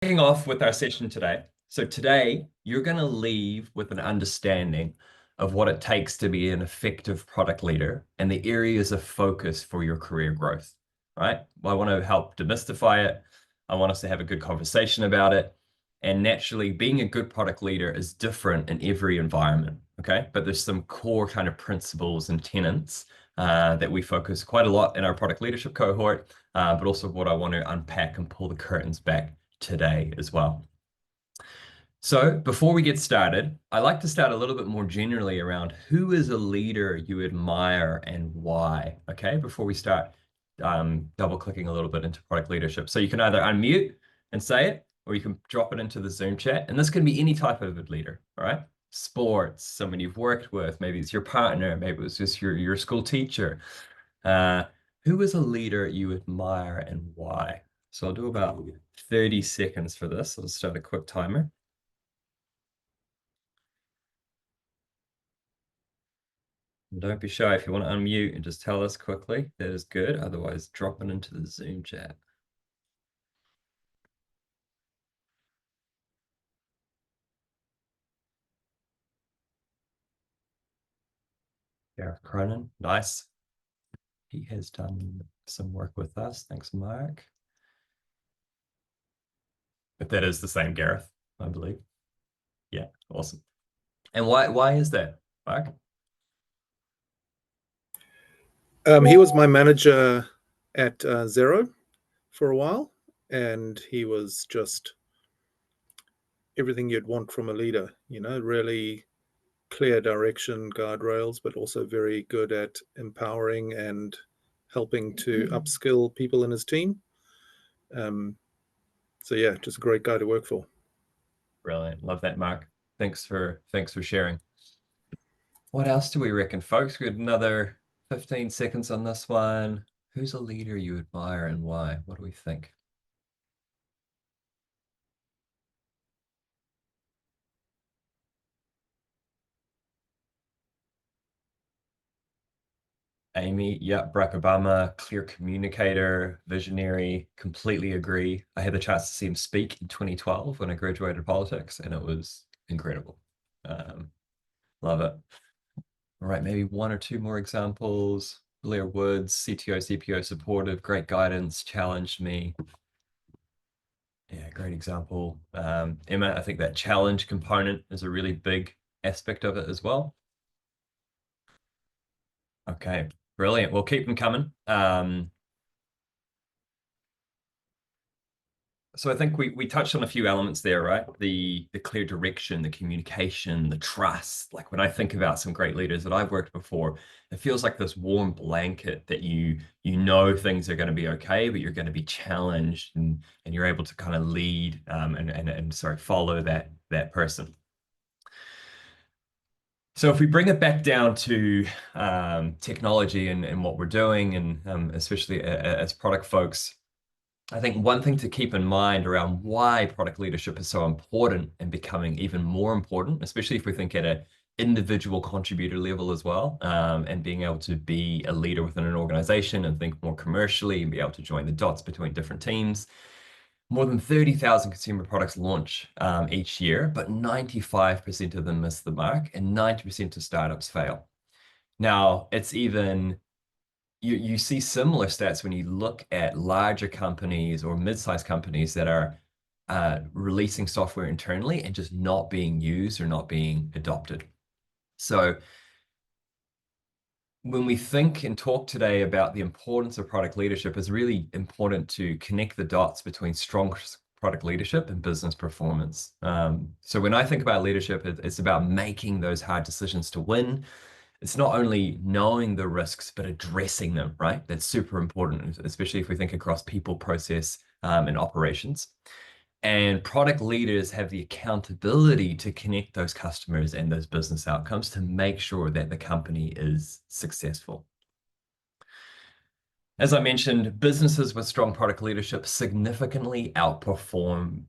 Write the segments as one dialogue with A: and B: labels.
A: kicking off with our session today. So today, you're going to leave with an understanding of what it takes to be an effective product leader and the areas of focus for your career growth, right? Well, I want to help demystify it. I want us to have a good conversation about it. And naturally, being a good product leader is different in every environment, okay? But there's some core kind of principles and tenets that we focus quite a lot in our product leadership cohort, but also what I want to unpack and pull the curtains back today as well. So before we get started, I like to start a little bit more generally around who is a leader you admire and why, okay? Before we start double clicking a little bit into product leadership. So you can either unmute and say it, or you can drop it into the Zoom chat. And this can be any type of a leader, all right? Sports, someone you've worked with, maybe it's your partner, maybe it's just your school teacher. Who is a leader you admire and why? So I'll do about 30 seconds for this. I'll start a quick timer. And don't be shy if you want to unmute and just tell us quickly. That is good. Otherwise, drop it into the Zoom chat. Gareth Cronin, nice. He has done some work with us. Thanks, Mark. But that is the same Gareth, I believe. Yeah, awesome. And why is that, Mark?
B: He was my manager at Xero for a while, and he was just everything you'd want from a leader, you know, really clear direction, guardrails, but also very good at empowering and helping to upskill people in his team. So yeah, just a great guy to work for.
A: Brilliant. Love that, Mark. Thanks for sharing. What else do we reckon, folks? We got another 15 seconds on this one. Who's a leader you admire and why? What do we think? Amy, yeah, Barack Obama, clear communicator, visionary, completely agree. I had the chance to see him speak in 2012 when I graduated politics, and it was incredible. Love it. All right, maybe one or two more examples. Blair Woods, CTO, CPO supportive, great guidance, challenged me. Yeah, great example. Emma, I think that challenge component is a really big aspect of it as well. Okay, brilliant. We'll keep them coming. So I think we touched on a few elements there, right? The clear direction, the communication, the trust. Like when I think about some great leaders that I've worked before, it feels like this warm blanket that you know things are going to be okay, but you're going to be challenged and you're able to kind of lead and follow that person. So if we bring it back down to technology and what we're doing, and especially as product folks, I think one thing to keep in mind around why product leadership is so important and becoming even more important, especially if we think at an individual contributor level as well, and being able to be a leader within an organization and think more commercially and be able to join the dots between different teams. More than 30,000 consumer products launch each year, but 95% of them miss the mark and 90% of startups fail. Now, it's even you see similar stats when you look at larger companies or mid-sized companies that are releasing software internally and just not being used or not being adopted. So when we think and talk today about the importance of product leadership, it's really important to connect the dots between strong product leadership and business performance. So when I think about leadership, it's about making those hard decisions to win. It's not only knowing the risks, but addressing them, right? That's super important, especially if we think across people, process, and operations. And product leaders have the accountability to connect those customers and those business outcomes to make sure that the company is successful. As I mentioned, businesses with strong product leadership significantly outperform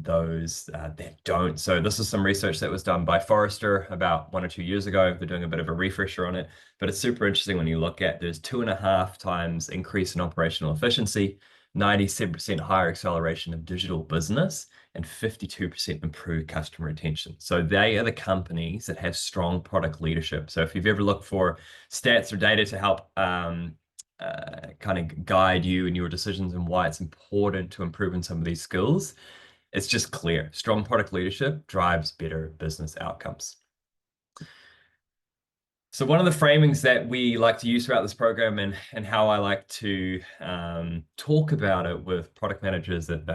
A: those that don't. So this is some research that was done by Forrester about 1 or 2 years ago. They're doing a bit of a refresher on it, but it's super interesting when you look at there's 2.5 times increase in operational efficiency, 97% higher acceleration of digital business, and 52% improved customer retention. So they are the companies that have strong product leadership. So if you've ever looked for stats or data to help kind of guide you in your decisions and why it's important to improve in some of these skills, it's just clear. Strong product leadership drives better business outcomes. So one of the framings that we like to use throughout this program and how I like to talk about it with product managers and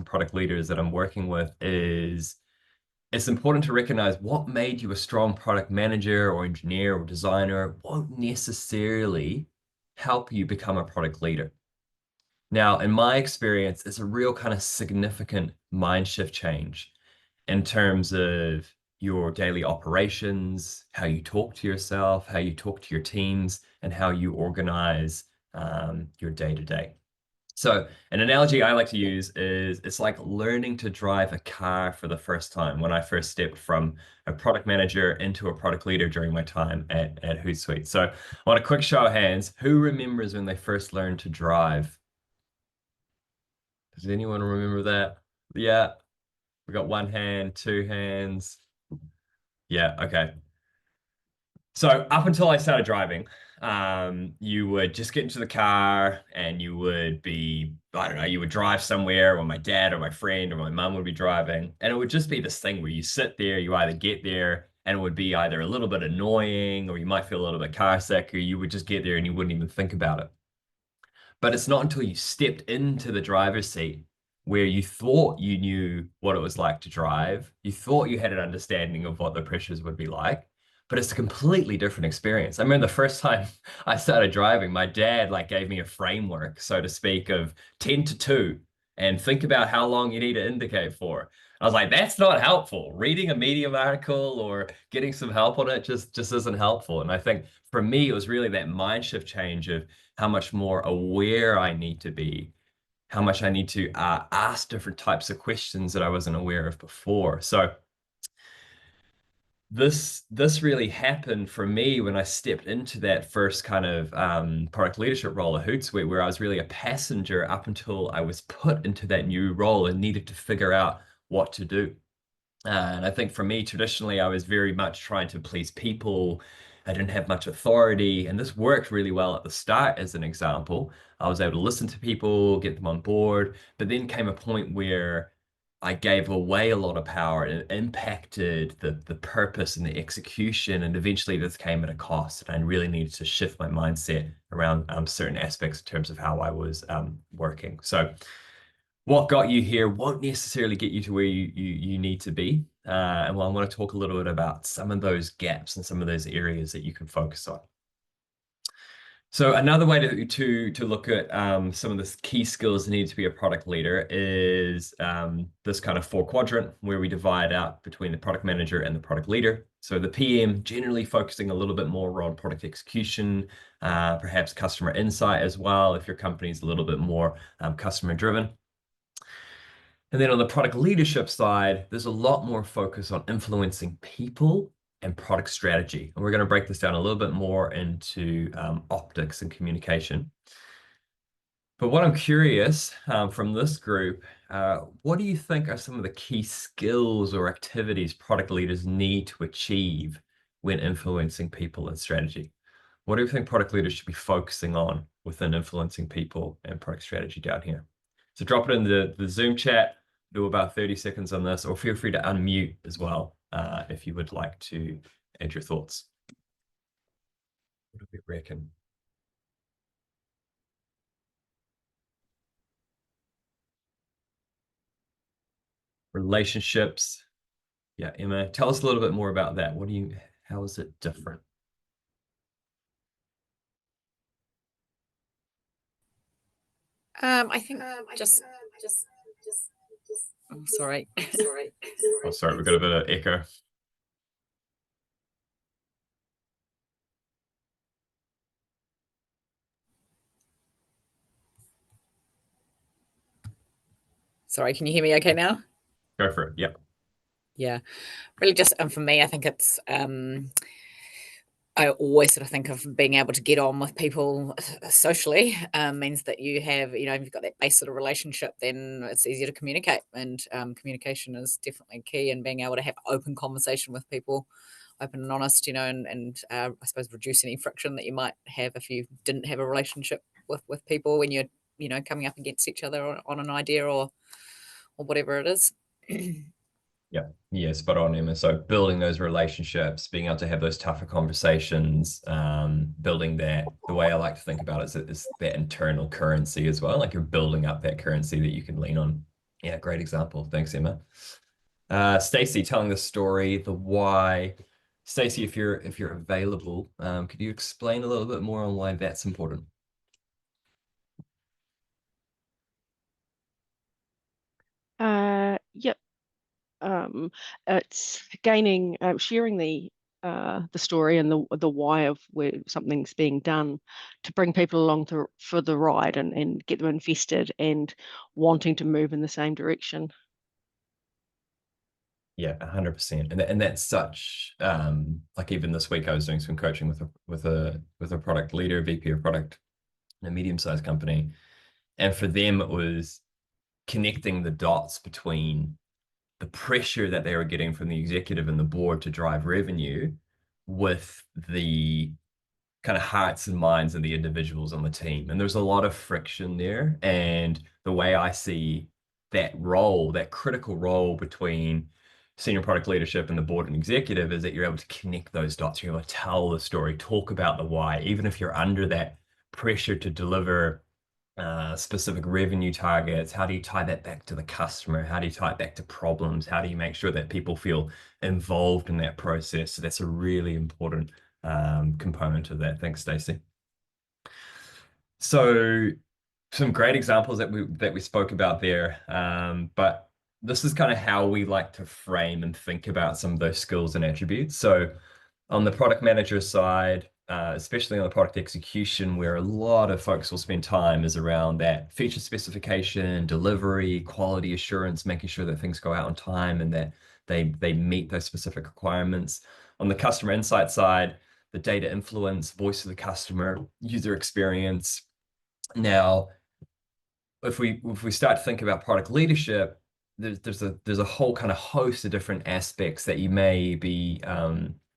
A: product leaders that I'm working with is it's important to recognize what made you a strong product manager or engineer or designer won't necessarily help you become a product leader. Now, in my experience, it's a real kind of significant mind shift change in terms of your daily operations, how you talk to yourself, how you talk to your teams, and how you organize your day-to-day. So an analogy I like to use is it's like learning to drive a car for the first time. When I first stepped from a product manager into a product leader during my time at Hootsuite. So I want a quick show of hands. Who remembers when they first learned to drive? Does anyone remember that? Yeah, we got one hand, two hands. Yeah, okay. So up until I started driving, you would just get into the car and you would be, I don't know, you would drive somewhere, or my dad or my friend or my mum would be driving. And it would just be this thing where you sit there, you either get there and it would be either a little bit annoying or you might feel a little bit car sick, or you would just get there and you wouldn't even think about it. But it's not until you stepped into the driver's seat where you thought you knew what it was like to drive, you thought you had an understanding of what the pressures would be like, but it's a completely different experience. I remember the first time I started driving, my dad like gave me a framework, so to speak, of 10 to 2, and think about how long you need to indicate for. I was like, that's not helpful. Reading a Medium article or getting some help on it just isn't helpful. And I think for me, it was really that mind shift change of how much more aware I need to be, how much I need to ask different types of questions that I wasn't aware of before. So this really happened for me when I stepped into that first kind of product leadership role at Hootsuite, where I was really a passenger up until I was put into that new role and needed to figure out what to do. And I think for me, traditionally, I was very much trying to please people. I didn't have much authority. And this worked really well at the start, as an example. I was able to listen to people, get them on board. But then came a point where I gave away a lot of power and it impacted the purpose and the execution. And eventually this came at a cost. And I really needed to shift my mindset around certain aspects in terms of how I was working. So what got you here won't necessarily get you to where you need to be. And well, I want to talk a little bit about some of those gaps and some of those areas that you can focus on. So another way to look at some of the key skills needed to be a product leader is this kind of 4-quadrant where we divide out between the product manager and the product leader. So the PM generally focusing a little bit more on product execution, perhaps customer insight as well, if your company is a little bit more customer driven. And then on the product leadership side, there's a lot more focus on influencing people and product strategy. And we're going to break this down a little bit more into optics and communication. But what I'm curious from this group, what do you think are some of the key skills or activities product leaders need to achieve when influencing people and strategy? What do you think product leaders should be focusing on within influencing people and product strategy down here? So drop it in the Zoom chat, do about 30 seconds on this, or feel free to unmute as well if you would like to add your thoughts. What do we reckon? Relationships. Yeah, Emma, tell us a little bit more about that. How is it different?
C: I think just oh, sorry.
A: Oh, sorry, we've got a bit of echo.
C: Sorry, can you hear me okay now?
A: Go for it. Yep.
C: Yeah, really just, and for me, I think it's I always sort of think of being able to get on with people socially means that you have, if you've got that base sort of relationship, then it's easier to communicate. And communication is definitely key, and being able to have open conversation with people, open and honest, and I suppose reduce any friction that you might have if you didn't have a relationship with people when you're, coming up against each other on an idea or whatever it is.
A: Yeah, spot on, Emma. So building those relationships, being able to have those tougher conversations, building that, the way I like to think about it is that internal currency as well. Like you're building up that currency that you can lean on. Yeah, great example. Thanks, Emma. Stacey, telling the story, the why. Stacey, if you're available, could you explain a little bit more on why that's important?
D: Yep. It's gaining, sharing the story and the why of where something's being done to bring people along for the ride and get them invested and wanting to move in the same direction.
A: Yeah, 100%. And that's such like even this week I was doing some coaching with a product leader, VP of product in a medium-sized company. And for them it was connecting the dots between the pressure that they were getting from the executive and the board to drive revenue with the kind of hearts and minds of the individuals on the team. And there's a lot of friction there. And the way I see that role, that critical role between senior product leadership and the board and executive, is that you're able to connect those dots. You're able to tell the story, talk about the why, even if you're under that pressure to deliver specific revenue targets. How do you tie that back to the customer? How do you tie it back to problems? How do you make sure that people feel involved in that process? So that's a really important component of that. Thanks, Stacey. So some great examples that we spoke about there, but this is kind of how we like to frame and think about some of those skills and attributes. So on the product manager side, especially on the product execution, where a lot of folks will spend time, is around that feature specification, delivery, quality assurance, making sure that things go out on time and that they meet those specific requirements. On the customer insight side, the data influence, voice of the customer, user experience. Now, if we start to think about product leadership, there's a whole kind of host of different aspects that you may be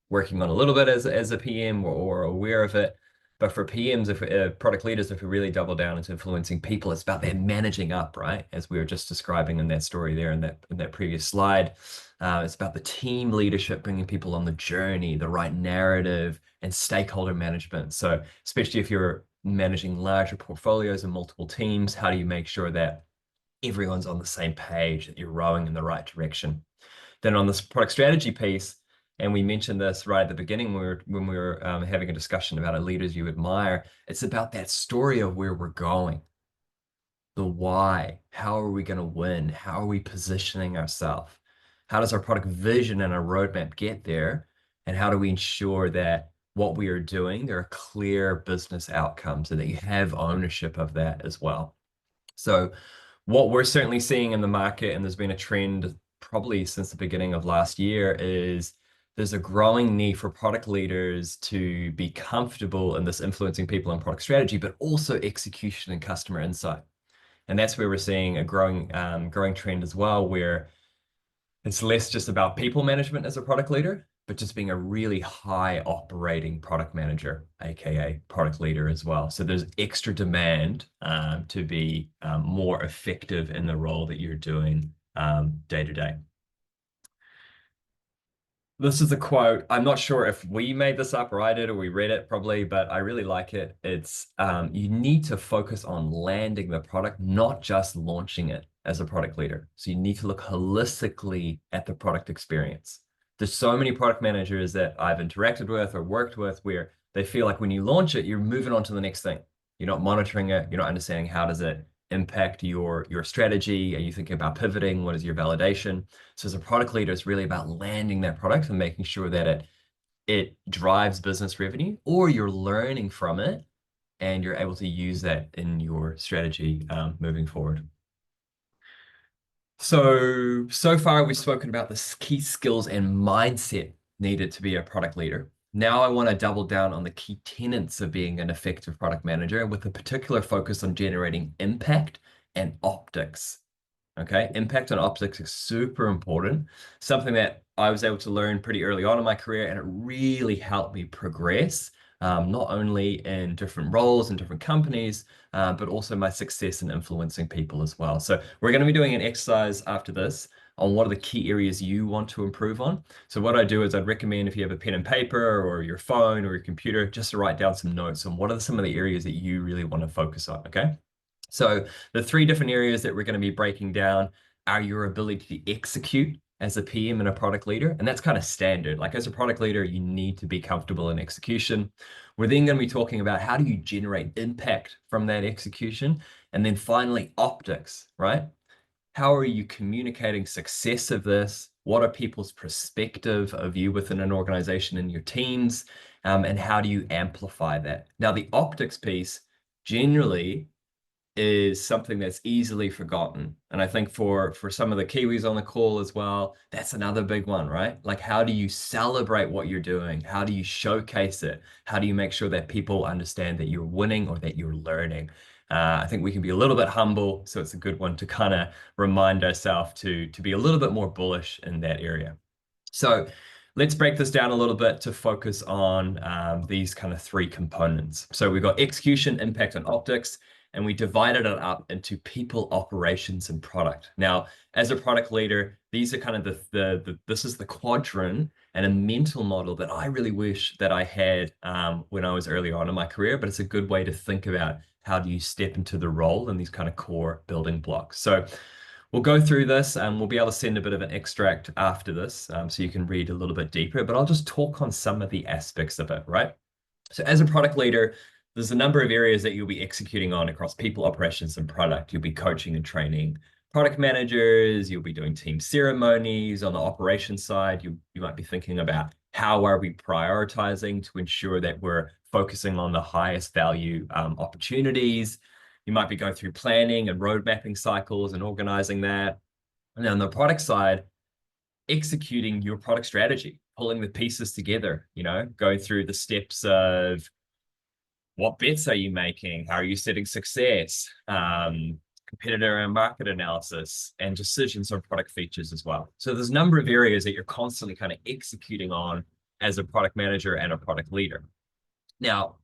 A: working on a little bit as a PM or aware of it. But for PMs, if product leaders, if we really double down into influencing people, it's about that managing up, right? As we were just describing in that story there in that previous slide. It's about the team leadership, bringing people on the journey, the right narrative, and stakeholder management. So especially if you're managing larger portfolios and multiple teams, how do you make sure that everyone's on the same page, that you're rowing in the right direction? Then on this product strategy piece, and we mentioned this right at the beginning when we were having a discussion about leaders you admire, it's about that story of where we're going, the why. How are we going to win? How are we positioning ourselves? How does our product vision and our roadmap get there? And how do we ensure that what we are doing, there are clear business outcomes and that you have ownership of that as well? So what we're certainly seeing in the market, and there's been a trend probably since the beginning of last year, is there's a growing need for product leaders to be comfortable in this influencing people on product strategy, but also execution and customer insight. And that's where we're seeing a growing trend as well, where it's less just about people management as a product leader, but just being a really high operating product manager, aka product leader as well. So there's extra demand to be more effective in the role that you're doing day to day. This is a quote. I'm not sure if we made this up or I did or we read it probably, but I really like it. It's you need to focus on landing the product, not just launching it as a product leader. So you need to look holistically at the product experience. There's so many product managers that I've interacted with or worked with where they feel like when you launch it, you're moving on to the next thing. You're not monitoring it. You're not understanding how does it impact your strategy. Are you thinking about pivoting? What is your validation? So as a product leader, it's really about landing that product and making sure that it drives business revenue, or you're learning from it and you're able to use that in your strategy moving forward. So far we've spoken about the key skills and mindset needed to be a product leader. Now I want to double down on the key tenets of being an effective product manager with a particular focus on generating impact and optics. Okay, impact and optics is super important. Something that I was able to learn pretty early on in my career, and it really helped me progress, not only in different roles and different companies, but also my success in influencing people as well. So we're going to be doing an exercise after this on what are the key areas you want to improve on. So what I do is I'd recommend, if you have a pen and paper or your phone or your computer, just to write down some notes on what are some of the areas that you really want to focus on, okay? So the 3 different areas that we're going to be breaking down are your ability to execute as a PM and a product leader. And that's kind of standard. Like, as a product leader, you need to be comfortable in execution. We're then going to be talking about how do you generate impact from that execution? And then finally, optics, right? How are you communicating success of this? What are people's perspective of you within an organization and your teams? And how do you amplify that? Now, the optics piece generally is something that's easily forgotten. And I think for some of the Kiwis on the call as well, that's another big one, right? Like, how do you celebrate what you're doing? How do you showcase it? How do you make sure that people understand that you're winning or that you're learning? I think we can be a little bit humble, so it's a good one to kind of remind ourselves to be a little bit more bullish in that area. So let's break this down a little bit to focus on these kind of 3 components. So we've got execution, impact, and optics, and we divided it up into people, operations, and product. Now, as a product leader, these are kind of this is the quadrant and a mental model that I really wish that I had when I was early on in my career, but it's a good way to think about how do you step into the role and these kind of core building blocks. So we'll go through this, and we'll be able to send a bit of an extract after this, so you can read a little bit deeper, but I'll just talk on some of the aspects of it, right? So as a product leader, there's a number of areas that you'll be executing on across people, operations, and product. You'll be coaching and training product managers. You'll be doing team ceremonies. On the operations side, you might be thinking about how are we prioritizing to ensure that we're focusing on the highest value opportunities. You might be going through planning and road mapping cycles and organizing that. And on the product side, executing your product strategy, pulling the pieces together, going through the steps of what bets are you making? How are you setting success? Competitor and market analysis, and decisions on product features as well. So there's a number of areas that you're constantly kind of executing on as a product manager and a product leader. Now,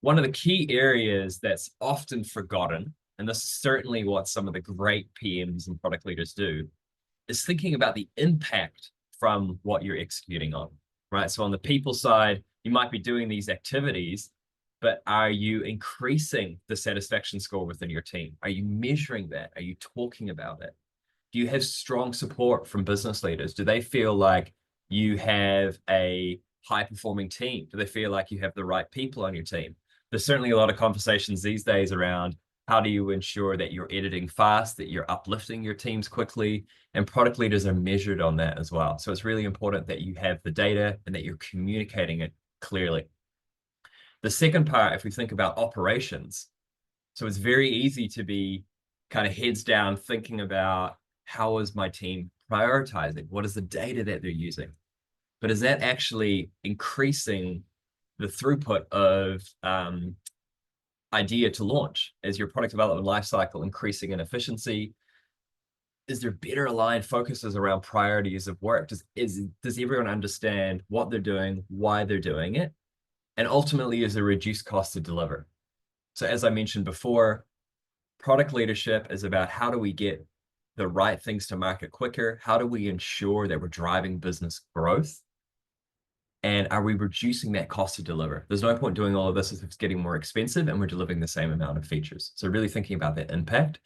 A: one of the key areas that's often forgotten, and this is certainly what some of the great PMs and product leaders do, is thinking about the impact from what you're executing on, right? So on the people side, you might be doing these activities, but are you increasing the satisfaction score within your team? Are you measuring that? Are you talking about it? Do you have strong support from business leaders? Do they feel like you have a high-performing team? Do they feel like you have the right people on your team? There's certainly a lot of conversations these days around how do you ensure that you're editing fast, that you're uplifting your teams quickly, and product leaders are measured on that as well. So it's really important that you have the data and that you're communicating it clearly. The second part, if we think about operations, so it's very easy to be kind of heads down thinking about how is my team prioritizing? What is the data that they're using? But is that actually increasing the throughput of idea to launch? Is your product development lifecycle increasing in efficiency? Is there better aligned focuses around priorities of work? Does everyone understand what they're doing, why they're doing it? And ultimately, is there reduced cost to deliver? So as I mentioned before, product leadership is about how do we get the right things to market quicker? How do we ensure that we're driving business growth? And are we reducing that cost to deliver? There's no point doing all of this if it's getting more expensive and we're delivering the same amount of features. So really thinking about that impact.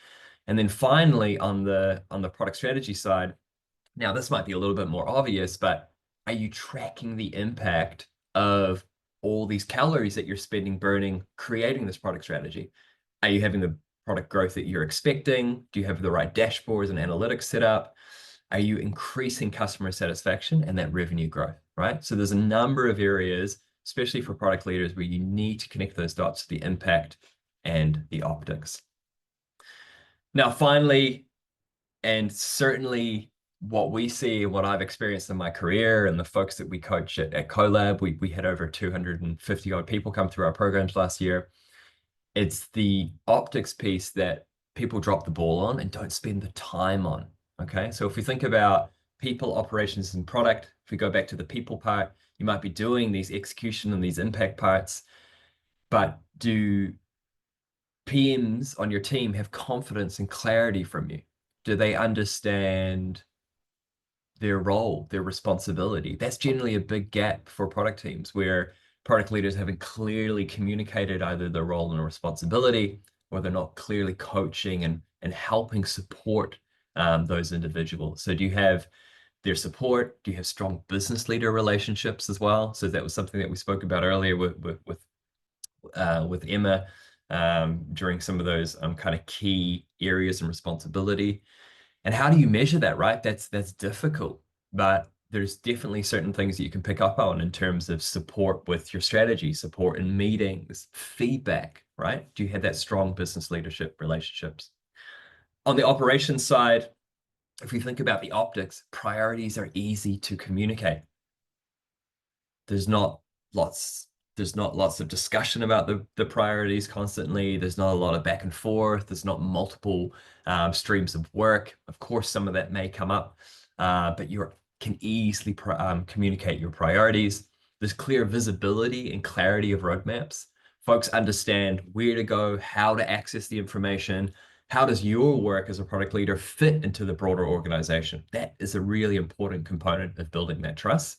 A: And then finally, on the product strategy side, now this might be a little bit more obvious, but are you tracking the impact of all these calories that you're spending burning creating this product strategy? Are you having the product growth that you're expecting? Do you have the right dashboards and analytics set up? Are you increasing customer satisfaction and that revenue growth, right? So there's a number of areas, especially for product leaders, where you need to connect those dots to the impact and the optics. Now, finally, and certainly what we see, what I've experienced in my career, and the folks that we coach at Colab, we had over 250 odd people come through our programs last year. It's the optics piece that people drop the ball on and don't spend the time on. Okay, so if we think about people, operations, and product, if we go back to the people part, you might be doing these execution and these impact parts, but do PMs on your team have confidence and clarity from you? Do they understand their role, their responsibility? That's generally a big gap for product teams, where product leaders haven't clearly communicated either their role and responsibility, or they're not clearly coaching and helping support those individuals. So do you have their support? Do you have strong business leader relationships as well? So that was something that we spoke about earlier with Emma during some of those kind of key areas and responsibility. And how do you measure that, right? That's difficult, but there's definitely certain things that you can pick up on in terms of support with your strategy, support in meetings, feedback, right? Do you have that strong business leadership relationships? On the operations side, if we think about the optics, priorities are easy to communicate. There's not lots of discussion about the priorities constantly. There's not a lot of back and forth. There's not multiple streams of work. Of course, some of that may come up, but you can easily communicate your priorities. There's clear visibility and clarity of roadmaps. Folks understand where to go, how to access the information. How does your work as a product leader fit into the broader organization? That is a really important component of building that trust,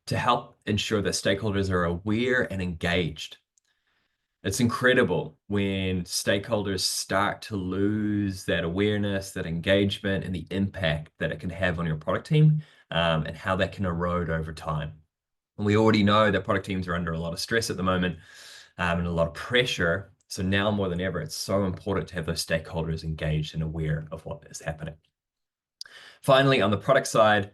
A: to help ensure that stakeholders are aware and engaged. It's incredible when stakeholders start to lose that awareness, that engagement, and the impact that it can have on your product team, and how that can erode over time. And we already know that product teams are under a lot of stress at the moment, and a lot of pressure. So now more than ever, it's so important to have those stakeholders engaged and aware of what is happening. Finally, on the product side,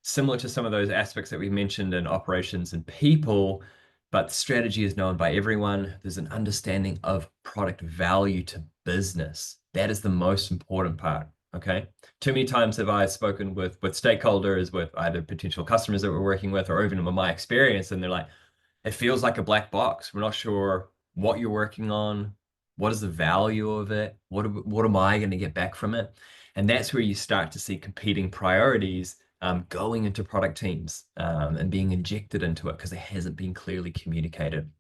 A: similar to some of those aspects that we mentioned in operations and people, but strategy is known by everyone. There's an understanding of product value to business. That is the most important part, okay? Too many times have I spoken with stakeholders, with either potential customers that we're working with, or even in my experience, and they're like, it feels like a black box. We're not sure what you're working on. What is the value of it? What am I going to get back from it? And that's where you start to see competing priorities going into product teams and being injected into it because it hasn't been clearly communicated.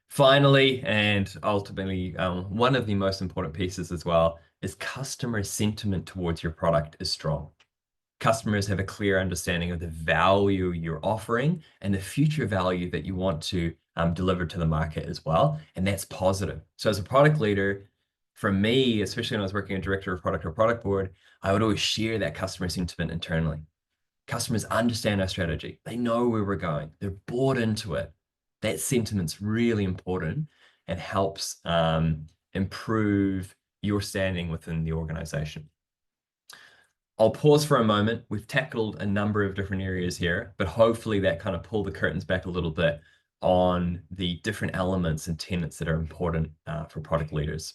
A: Finally, and ultimately, one of the most important pieces as well is customer sentiment towards your product is strong. Customers have a clear understanding of the value you're offering and the future value that you want to deliver to the market as well. And that's positive. So as a product leader, for me, especially when I was working as director of product or product board, I would always share that customer sentiment internally. Customers understand our strategy. They know where we're going. They're bought into it. That sentiment's really important and helps improve your standing within the organization. I'll pause for a moment. We've tackled a number of different areas here, but hopefully that kind of pulled the curtains back a little bit on the different elements and tenets that are important for product leaders.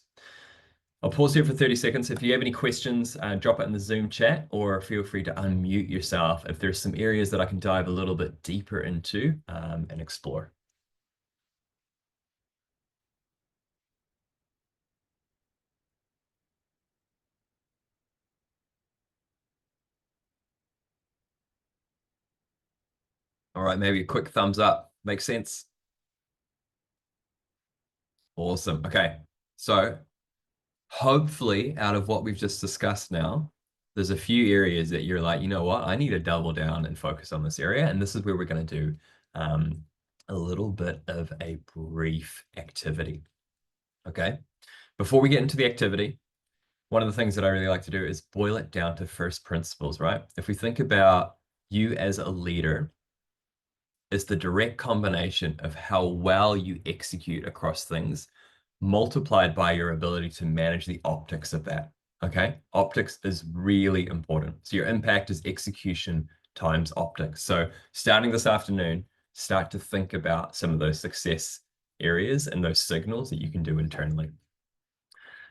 A: I'll pause here for 30 seconds. If you have any questions, drop it in the Zoom chat, or feel free to unmute yourself if there's some areas that I can dive a little bit deeper into and explore. All right, maybe a quick thumbs up. Makes sense? Awesome. Okay, so hopefully out of what we've just discussed now, there's a few areas that you're like, you know what, I need to double down and focus on this area. And this is where we're going to do a little bit of a brief activity. Okay, before we get into the activity, one of the things that I really like to do is boil it down to first principles, right? If we think about you as a leader, it's the direct combination of how well you execute across things multiplied by your ability to manage the optics of that, okay? Optics is really important. So your impact is execution times optics. So starting this afternoon, start to think about some of those success areas and those signals that you can do internally.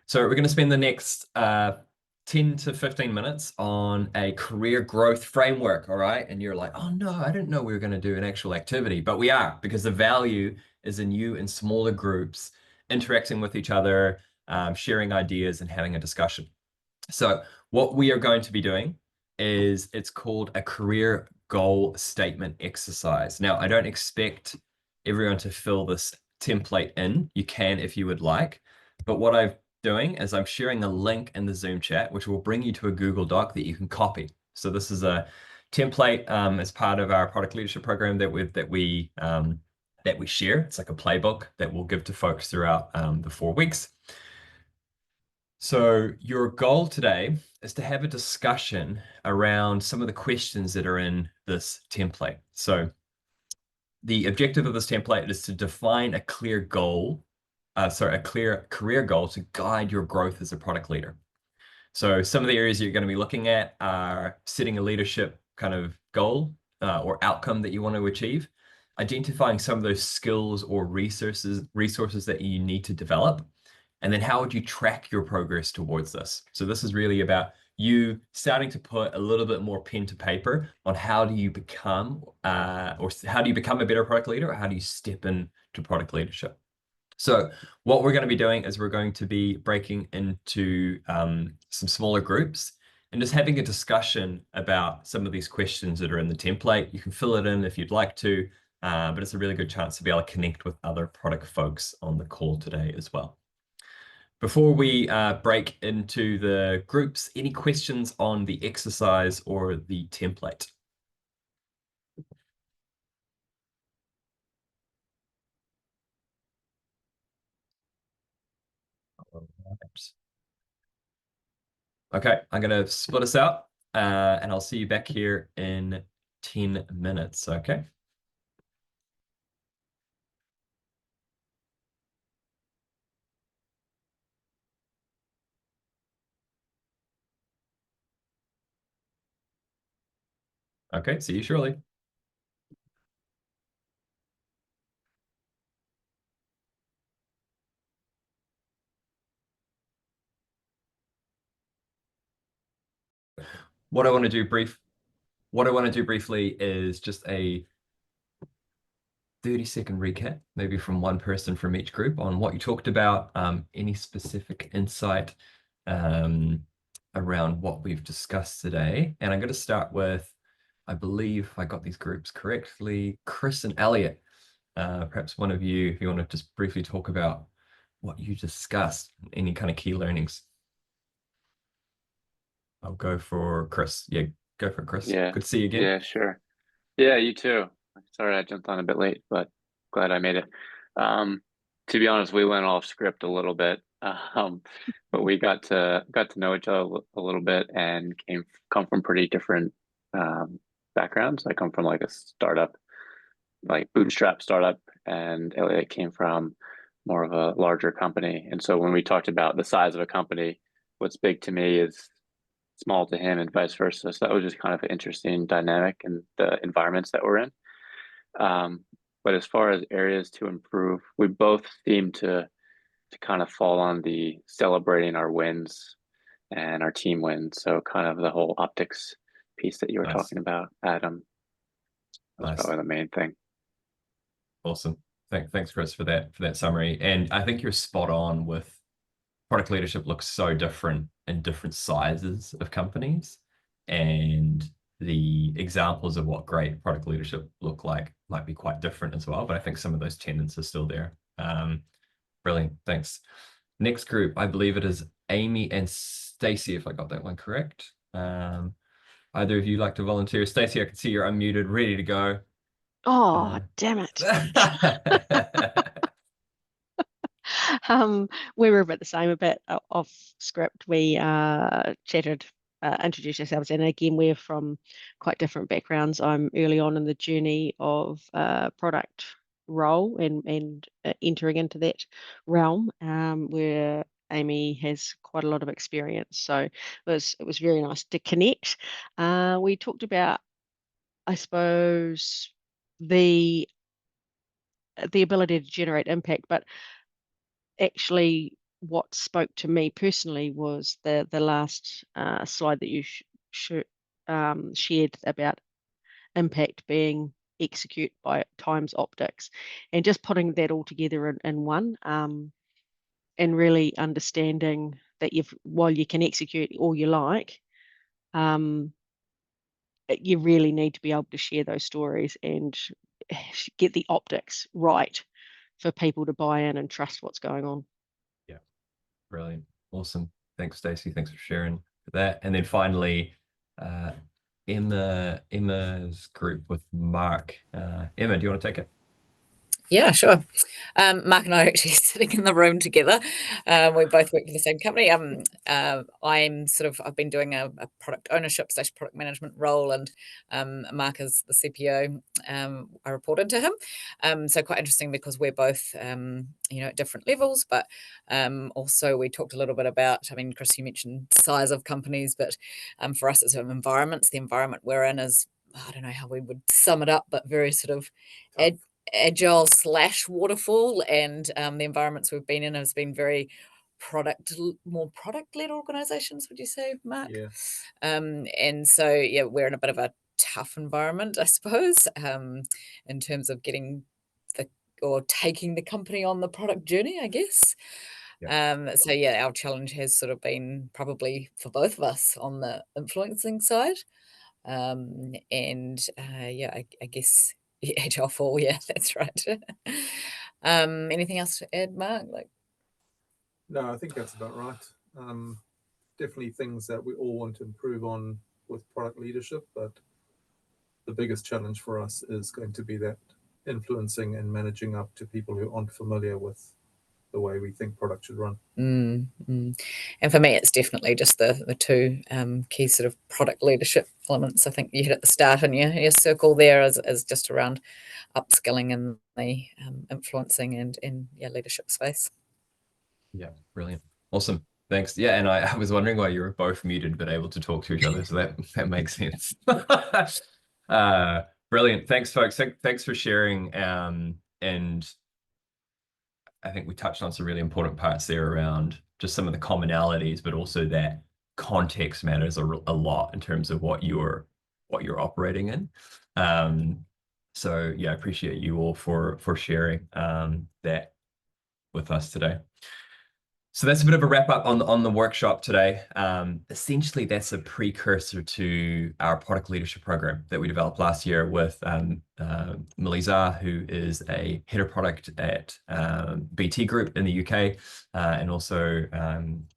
A: So we're going to spend the next 10 10 to 15 minutes on a career growth framework, all right? And you're like, oh no, I didn't know we were going to do an actual activity, but we are, because the value is in you in smaller groups, interacting with each other, sharing ideas and having a discussion. So what we are going to be doing is, it's called a career goal statement exercise. Now, I don't expect everyone to fill this template in. You can if you would like, but what I'm doing is I'm sharing a link in the Zoom chat, which will bring you to a Google Doc that you can copy. So this is a template as part of our product leadership program that we share. It's like a playbook that we'll give to folks throughout the 4 weeks. So your goal today is to have a discussion around some of the questions that are in this template. So the objective of this template is to define a clear goal, a clear career goal to guide your growth as a product leader. So some of the areas you're going to be looking at are setting a leadership kind of goal or outcome that you want to achieve, identifying some of those skills or resources that you need to develop, and then how would you track your progress towards this? So this is really about you starting to put a little bit more pen to paper on how do you become, or how do you become a better product leader, or how do you step into product leadership? So what we're going to be doing is we're going to be breaking into some smaller groups and just having a discussion about some of these questions that are in the template. You can fill it in if you'd like to, but it's a really good chance to be able to connect with other product folks on the call today as well. Before we break into the groups, any questions on the exercise or the template? Okay, I'm going to split us out and I'll see you back here in 10 minutes, okay? Okay, see you shortly. What I want to do briefly is just a 30-second recap, maybe from one person from each group, on what you talked about, any specific insight around what we've discussed today. And I'm going to start with, I believe if I got these groups correctly, Chris and Elliot. Perhaps one of you, if you want to just briefly talk about what you discussed, any kind of key learnings. I'll go for Chris. Yeah, go for it, Chris.
E: Yeah.
A: Good to see you again.
E: Yeah, sure. Yeah, you too. Sorry I jumped on a bit late, but glad I made it. To be honest, we went off script a little bit, but we got to know each other a little bit and come from pretty different backgrounds. I come from like a startup, like bootstrap startup, and Elliot came from more of a larger company. And so when we talked about the size of a company, what's big to me is small to him and vice versa. So that was just kind of an interesting dynamic in the environments that we're in. But as far as areas to improve, we both seem to kind of fall on the celebrating our wins and our team wins. So kind of the whole optics piece that you were talking about, Adam. That's probably the main thing.
A: Awesome. Thanks, Chris, for that summary. And I think you're spot on with product leadership looks so different in different sizes of companies, and the examples of what great product leadership look like might be quite different as well, but I think some of those tenets are still there. Brilliant, thanks. Next group, I believe it is Amy and Stacey, if I got that one correct. Either of you like to volunteer? Stacey, I can see you're unmuted, ready to go.
D: Oh, damn it. We were a bit the same, a bit off script. We chatted, introduced ourselves, and again, we're from quite different backgrounds. I'm early on in the journey of product role and entering into that realm, where Amy has quite a lot of experience. So it was very nice to connect. We talked about, I suppose, the ability to generate impact, but actually what spoke to me personally was the last slide that you shared about impact being execute by times optics, and just putting that all together in one, and really understanding that while you can execute all you like, you really need to be able to share those stories and get the optics right for people to buy in and trust what's going on.
A: Yeah, brilliant. Awesome. Thanks, Stacey. Thanks for sharing that. And then finally, Emma's group with Mark. Emma, do you want to take it?
C: Yeah, sure. Mark and I are actually sitting in the room together. We both work for the same company. I've been doing a product ownership / product management role, and Mark is the CPO. I report into him. So quite interesting because we're both, at different levels, but also we talked a little bit about, Chris, you mentioned size of companies, but for us it's environments. The environment we're in is, I don't know how we would sum it up, but very sort of agile / waterfall, and the environments we've been in has been very more product-led organizations, would you say, Mark?
B: Yeah.
C: And so we're in a bit of a tough environment, I suppose, in terms of taking the company on the product journey, I guess. So our challenge has sort of been probably for both of us on the influencing side. I guess agile fall, yeah, that's right. Anything else to add, Mark?
B: No, I think that's about right. Definitely things that we all want to improve on with product leadership, but the biggest challenge for us is going to be that influencing and managing up to people who aren't familiar with the way we think product should run.
C: And for me, it's definitely just the two key sort of product leadership elements. I think you hit at the start in your circle there is just around upskilling in the influencing and leadership space.
A: Yeah, brilliant. Awesome. Thanks. Yeah, and I was wondering why you were both muted but able to talk to each other, so that makes sense. Brilliant. Thanks, folks. Thanks for sharing. And I think we touched on some really important parts there around just some of the commonalities, but also that context matters a lot in terms of what you're operating in. So yeah, I appreciate you all for sharing that with us today. So that's a bit of a wrap up on the workshop today. Essentially, that's a precursor to our product leadership program that we developed last year with Melissa, who is a head of product at BT Group in the UK, and also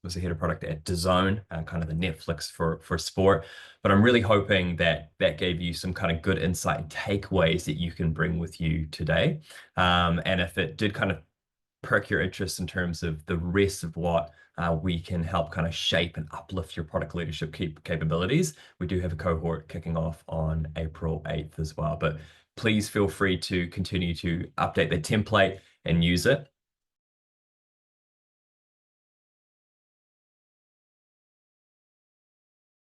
A: was a head of product at DAZN, kind of the Netflix for sport. But I'm really hoping that gave you some kind of good insight and takeaways that you can bring with you today. And if it did kind of perk your interest in terms of the rest of what we can help kind of shape and uplift your product leadership capabilities, we do have a cohort kicking off on April 8th as well. But please feel free to continue to update the template and use it.